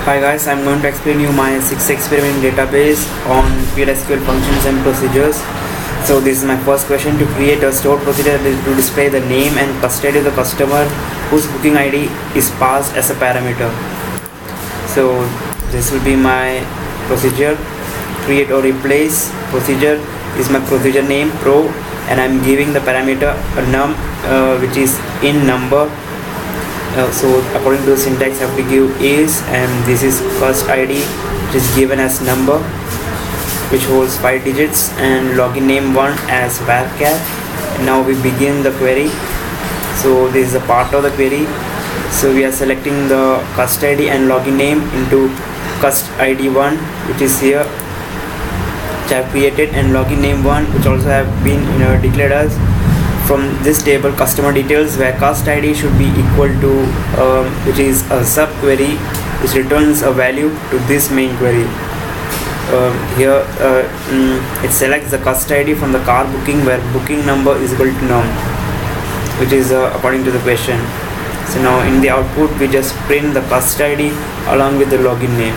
Hi guys, I'm going to explain you my 6 experiment database on SQL functions and procedures. So this is my first question: to create a stored procedure to display the name and custody of the customer whose booking ID is passed as a parameter. So this will be my procedure. Create or replace procedure is my procedure name pro, and I'm giving the parameter a num which is in number. So according to the syntax, I have to give is, and this is first ID which is given as number which holds 5 digits, and login name 1 as varchar. Now we begin the query. So this is a part of the query. So we are selecting the cust ID and login name into cust ID 1, which is here, which I have created, and login name 1, which also have been declared as from this table customer details, where cust ID should be equal to which is a subquery which returns a value to this main query. Here it selects the cust ID from the car booking where booking number is equal to num, which is according to the question. So now in the output we just print the cust ID along with the login name.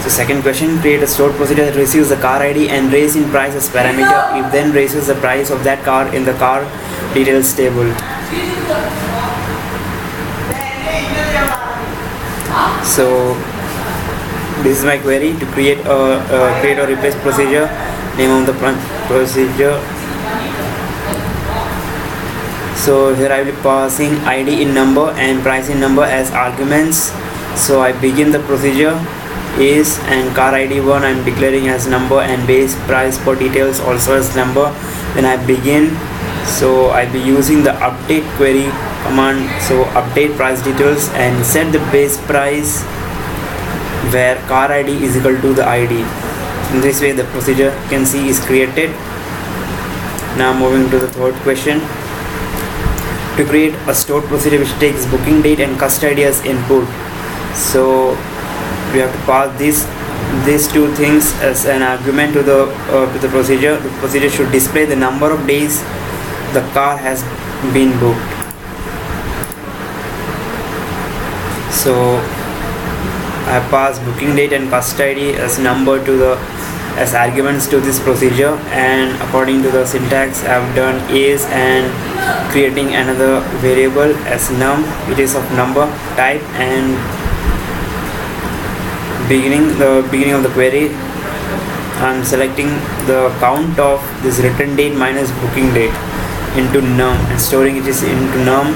So second question: create a stored procedure that receives the car ID and raise in price as parameter, if then raises the price of that car in the car details table. So this is my query to create or replace procedure. Name of the procedure. So here I will be passing ID in number and price in number as arguments. So I begin the procedure is, and car ID 1 I am declaring as number, and base price for details also as number. Then I begin. So I'll be using the update query command. So update price details and set the base price where car ID is equal to the ID. In this way the procedure you can see is created. Now moving to the third question: to create a stored procedure which takes booking date and cust ID as input. So we have to pass these two things as an argument to the procedure. The procedure should display the number of days the car has been booked. So I pass booking date and cust ID as number as arguments to this procedure, and according to the syntax I have done is and creating another variable as num, it is of number type, and beginning of the query I'm selecting the count of this return date minus booking date into num and storing it is into num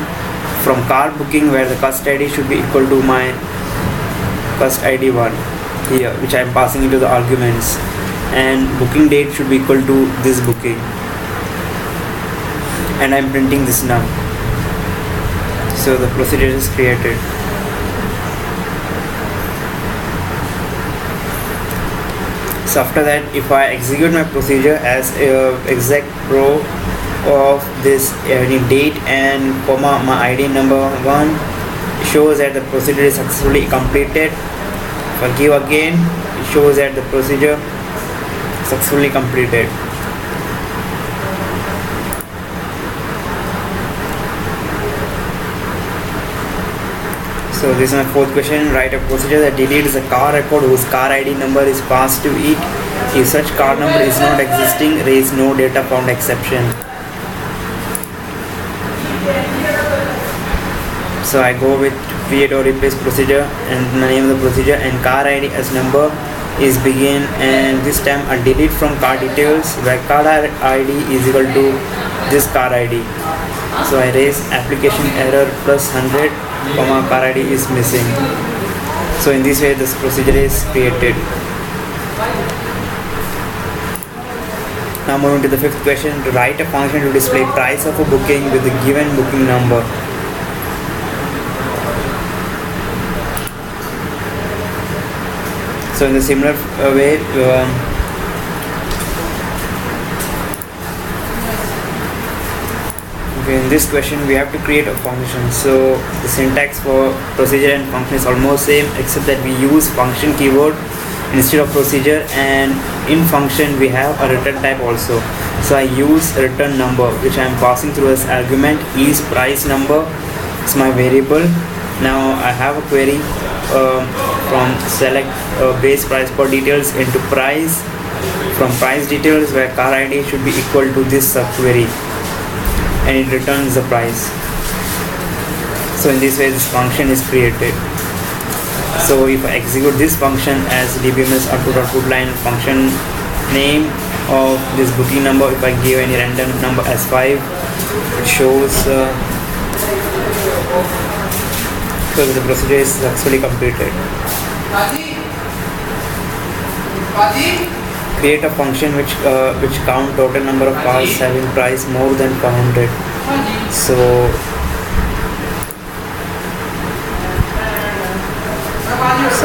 from car booking, where the cust ID should be equal to my cust ID 1 here, which I am passing into the arguments, and booking date should be equal to this booking, and I am printing this num. So the procedure is created. So after that, if I execute my procedure as exec pro of this any date and comma my ID number 1, shows that the procedure is successfully completed. If I give again, it shows that the procedure successfully completed. So this is my fourth question: write a procedure that deletes the car record whose car ID number is passed to it. If such car number is not existing, raise no data found exception. So I go with create or replace procedure, and the name of the procedure and car ID as number is begin, and this time I delete from car details where car ID is equal to this car ID. So I raise application error plus 100, car ID is missing. So in this way this procedure is created. Now moving to the fifth question: to write a function to display price of a booking with the given booking number. So in a similar way, in this question we have to create a function. So the syntax for procedure and function is almost same, except that we use function keyword instead of procedure, and in function we have a return type also. So I use return number, which I am passing through as argument. Is price number, it's my variable. Now I have a query from select base price per details into price, from price details where car ID should be equal to this subquery, and it returns the price. So in this way this function is created. So if I execute this function as dbms output line function name of this booking number, if I give any random number as 5, it shows so the procedure is successfully completed. Create a function which count total number of cars having price more than 500. So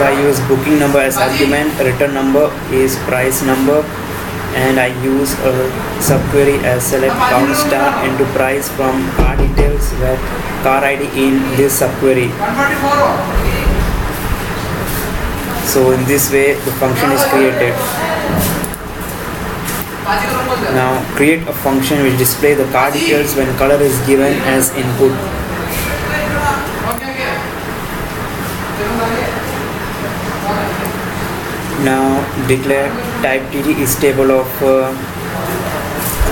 I use booking number as argument, return number is price number, and I use a subquery as select count star into price from car details where car ID in this subquery. So in this way the function is created. Now create a function which display the car details when color is given as input. Now declare type TD is table of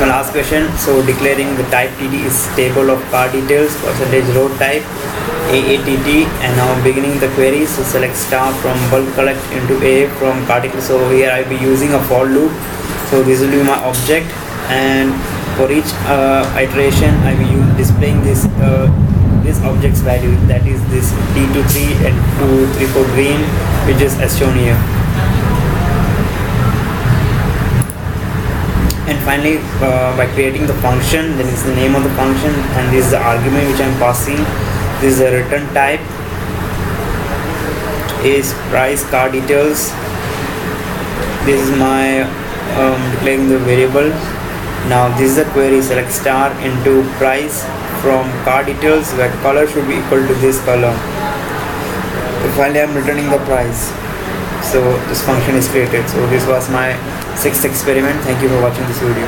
last question. So declaring the type TD is table of car details percentage row type AATT, and now beginning the query. So select star from bulk collect into A from car details. So here I will be using a for loop. So this will be my object, and for each iteration I will be displaying this object's value, that is this T23 and 234 green, which is as shown here. And finally by creating the function, then is the name of the function, and this is the argument which I am passing. This is the return type is price car details. This is my declaring the variable. Now this is the query, select star into price from car details where color should be equal to this color. So finally I am returning the price. So this function is created. So this was my 6th experiment. Thank you for watching this video.